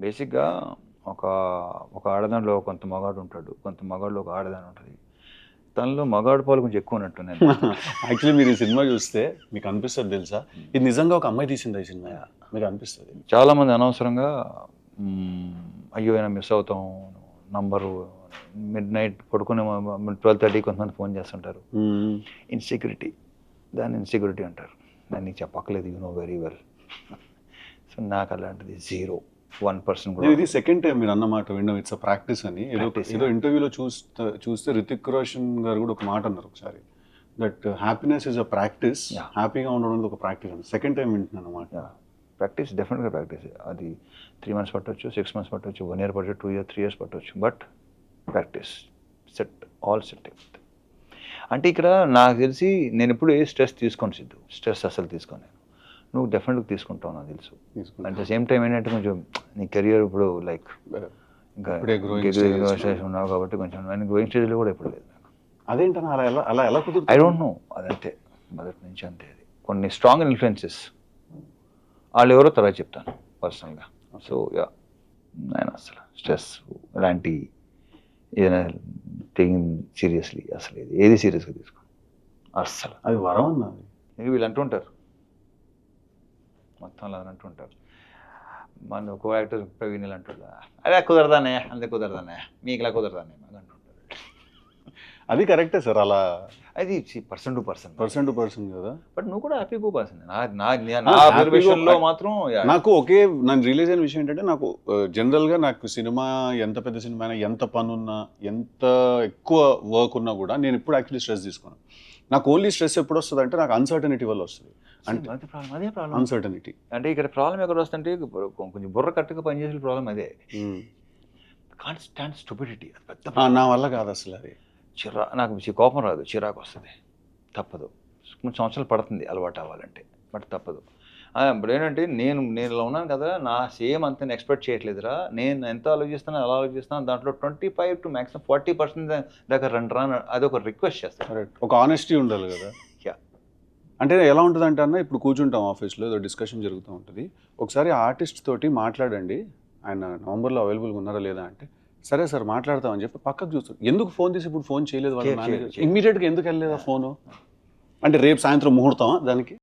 బేసిక్గా ఒక ఒక ఆడదానిలో కొంత మగాడు ఉంటాడు, కొంత మగాడిలో ఒక ఆడదాని ఉంటుంది. తనలో మగాడు పాలు కొంచెం ఎక్కువ ఉన్నట్టు నేను. యాక్చువల్లీ మీరు ఈ సినిమా చూస్తే మీకు అనిపిస్తుంది తెలుసా, ఇది నిజంగా ఒక అమ్మాయి తీసింది ఈ సినిమా మీకు అనిపిస్తుంది. చాలామంది అనవసరంగా అయ్యో అయినా మిస్ అవుతాం నంబరు, మిడ్ నైట్ పడుకునే 12:30 కొంతమంది ఫోన్ చేస్తుంటారు. ఇన్సెక్యూరిటీ, దాన్ని ఇన్సెక్యూరిటీ అంటారు. దాన్ని నీకు చెప్పక్కలేదు, you know very well. So నాకు అలాంటిది 0-1% కూడా. ఇది సెకండ్ టైం మీరు అన్నమాట విన్నాం, ఇట్స్ అ ప్రాక్టీస్ అని. ఏదో ఇంటర్వ్యూలో చూస్తే రితిక్ రోషన్ గారు కూడా ఒక మాట అన్నారు ఒకసారి, that happiness is a practice, హ్యాపీగా ఉండడం ఒక ప్రాక్టీస్ అని. సెకండ్ టైం వింటున్నాను అన్నమాట. ప్రాక్టీస్, డెఫినెట్గా ప్రాక్టీస్. అది 3 months పట్టవచ్చు, 6 months పట్టవచ్చు, 1 year పట్టవచ్చు, 2 years 3 years పట్టవచ్చు. But practice set, all set. అంటే ఇక్కడ నాకు తెలిసి నేను ఎప్పుడు ఏ స్ట్రెస్ తీసుకోను సిద్ధు, స్ట్రెస్ అసలు తీసుకోను నేను. నువ్వు డెఫినెట్గా తీసుకుంటావు నాకు తెలుసు. అట్ ద సేమ్ టైం ఏంటంటే కొంచెం నీ కెరియర్ ఇప్పుడు లైక్ ఇంకా ఉన్నావు కాబట్టి కొంచెం గ్రోయింగ్ స్టేజ్లో కూడా ఎప్పుడు లేదు నాకు. అదేంటన్నా అలా ఎలా కుదురుతుంది? ఐ డోంట్ నో, అదంతే మొదటి నుంచి అంతే. అది కొన్ని స్ట్రాంగ్ ఇన్ఫ్లుయెన్సెస్, వాళ్ళు ఎవరో తర్వాత చెప్తాను పర్సనల్గా. సో యా, నేను అసలు స్ట్రెస్ ఇలాంటి ఏదైనా టేకింగ్ సీరియస్లీ అసలు ఏది సీరియస్గా తీసుకోండి అస్సలు. అది వరం అన్నది. ఇంక వీళ్ళు అంటుంటారు మొత్తం అలా అంటుంటారు. మన కో యాక్టర్ ప్రవీణ్ ఇలా అంటుంటా, అదే కుదరదానే, అంతే కుదరదానే, మీకు ఇలా కుదరదానే మాకు అంటుంటారు. అది కరెక్టే సార్, అలా అది పర్సన్ టు పర్సన్ కదా. బట్ నువ్వు కూడా హ్యాపీ గో పర్సన్. నా మాత్రం నాకు ఒకే నన్ను రిలీజ్ అయిన విషయం ఏంటంటే, నాకు జనరల్గా నాకు సినిమా ఎంత పెద్ద సినిమా అయినా, ఎంత పని ఉన్నా, ఎంత ఎక్కువ వర్క్ ఉన్నా కూడా నేను ఎప్పుడు యాక్చువల్లీ స్ట్రెస్ తీసుకోను. నాకు ఓన్లీ స్ట్రెస్ ఎప్పుడు వస్తుంది అంటే నాకు అన్సర్టనిటీ వల్ల వస్తుంది. అంటే అదే ప్రాబ్లం, అన్సర్టనిటీ. అంటే ఇక్కడ ప్రాబ్లం ఎక్కడ వస్తుంటే కొంచెం బుర్ర కట్టుగా పనిచేసే ప్రాబ్లం అదే. కాన్స్టాంట్ స్టూపిడిటీ, అది పెద్ద నా వల్ల కాదు అసలు. అది నాకు కోపం రాదు, చిరాకు వస్తుంది. తప్పదు, కొన్ని సంవత్సరాలు పడుతుంది అలవాటు అవ్వాలంటే, బట్ తప్పదు. ఇప్పుడు ఏంటంటే నేను ఇలా ఉన్నాను కదా, నా సేమ్ అంత ఎక్స్పెక్ట్ చేయట్లేదురా, నేను ఎంత ఆలోచిస్తాను అలా ఆలోచిస్తాను, దాంట్లో 25 to maximum 40% దాకా రండి, అదొక రిక్వెస్ట్ చేస్తాను. ఒక ఆనెస్టీ ఉండాలి కదా. అంటే ఎలా ఉంటుంది అంటే అన్న, ఇప్పుడు కూర్చుంటాం ఆఫీస్లో, ఏదో డిస్కషన్ జరుగుతూ ఉంటుంది, ఒకసారి ఆర్టిస్ట్ తోటి మాట్లాడండి, ఆయన నవంబర్లో అవైలబుల్గా ఉన్నారా లేదా అంటే, సరే సార్ మాట్లాడతామని చెప్పి పక్కకు చూస్తాడు. ఎందుకు ఫోన్ తీసి ఇప్పుడు ఫోన్ చేయలేదు వాళ్ళ మేనేజర్, ఇమ్మీడియట్గా ఎందుకు వెళ్ళలేదా ఫోను అంటే, రేపు సాయంత్రం ముహూర్తమా దానికి?